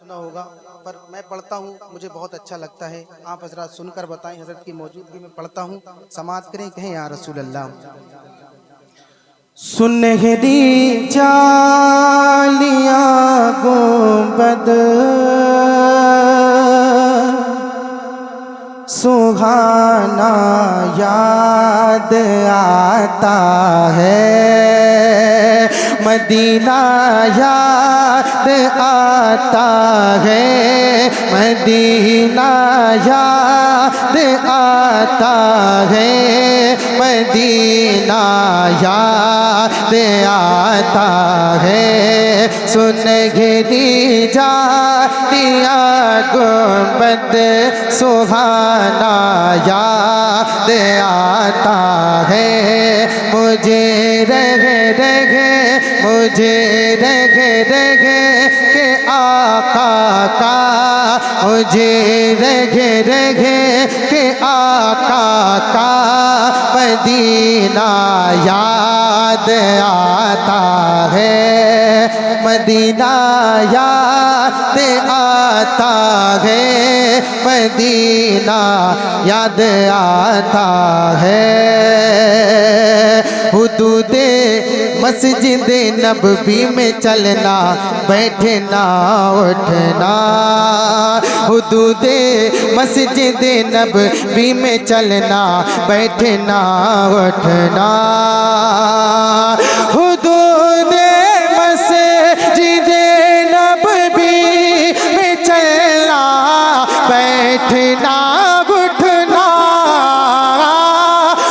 سنا ہوگا پر میں پڑھتا ہوں، مجھے بہت اچھا لگتا ہے۔ آپ حضرات سن کر بتائیں، حضرت کی موجودگی میں پڑھتا ہوں، سماعت کریں، کہیں یا رسول اللہ۔ سنہری جالیاں گنبد سہانا یاد آتا ہے، مدینہ یاد آتا ہے، مدینہ یاد آتا ہے، مدینہ یاد آتا ہے۔ سنہری جالیاں گنبد سہانا یاد آتا ہے، مجھے رہ کے آقا کا، مجھے رہ کے آقا کا مدینہ یاد آتا ہے، مدینہ یاد آتا ہے، مدینہ یاد آتا ہے۔ حدود مسجد نبوی میں چلنا بیٹھنا اٹھنا، حدود مسجد نبوی میں چلنا بیٹھنا اٹھنا، حدود مسجد نبوی میں چلنا بیٹھنا اٹھنا،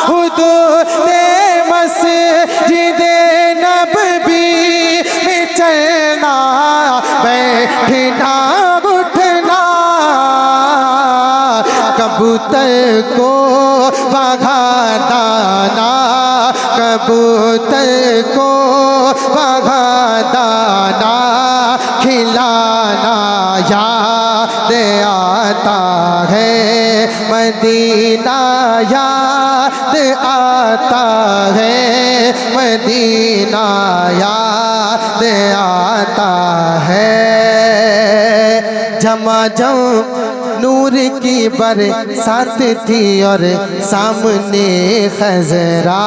حدود مسجد نبوی میں چلنا بیٹھنا اٹھنا، کبوتر کو بھگانا، کبوتر کو بھگانا، کھلانا یاد آتا ہے، مدینہ یاد آتا ہے، مدینہ یاد آتا ہے۔ جھماجھم نور کی برسات تھی اور سامنے خضرا،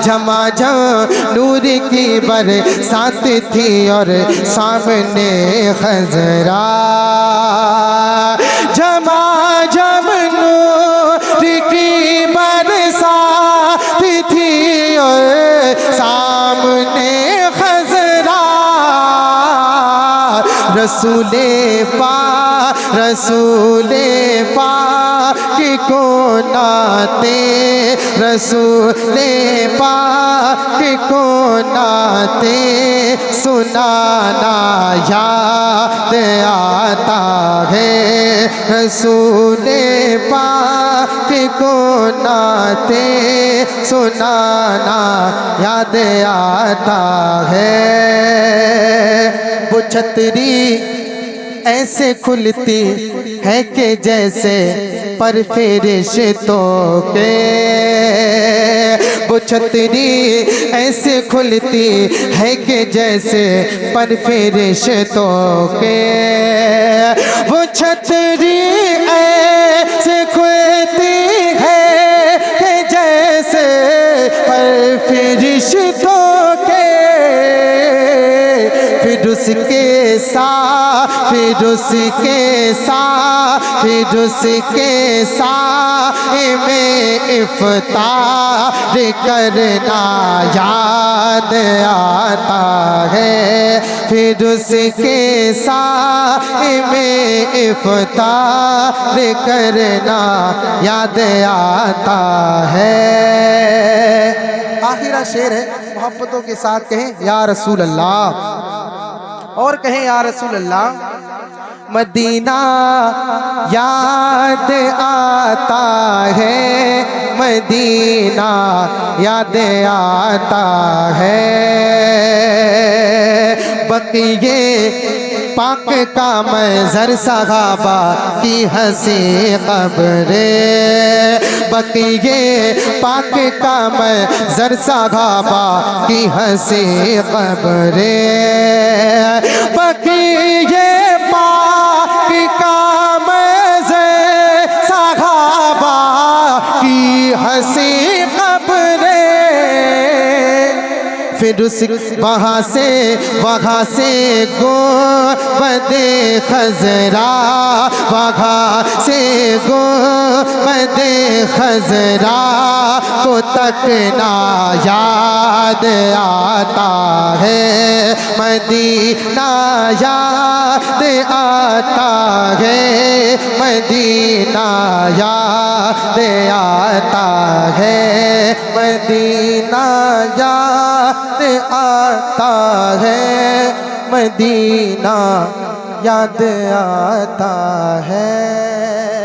جھماجھم نور کی برسات تھی اور سامنے خضرا، جھماجھم نور کی برسات تھی اور سامنے خضرا، رسول پاک کو ناتے، رسول پاک کو ناتے سنانا یاد آتا ہے، رسول پاک کو ناتے سنانا یاد آتا ہے۔ وہ چھتری ایسے کھلتی ہے کہ جیسے پر فرشتوں کے، وہ چھتری ایسے کھلتی ہے کہ جیسے پر فرشتوں کے، وہ چھتری ایسے کھلتی ہے کہ جیسے پر فرشتوں کے، پھر اس کے ساتھ میں افطار کرنا یاد آتا ہے، پھر اس کے ساتھ میں افطار کرنا یاد آتا ہے۔ آخرہ شعر ہے، محبتوں کے ساتھ کہیں یا رسول اللہ، اور کہیں یا رسول اللہ۔ مدینہ یاد آتا ہے، مدینہ یاد آتا ہے، بقیے پاک کا منظر صحابہ کی ہنسی قبریں، بقیے پاک کا منظر صحابہ کی ہنسی قبریں، بقیے پھر اس وہاں سے گنبد خضرا، وہاں سے گنبد خضرا کو تکنا یاد آتا ہے، مدینہ یاد آتا ہے، مدینہ یاد آتا ہے، مدینہ یاد آتا ہے، مدینہ یاد آتا ہے۔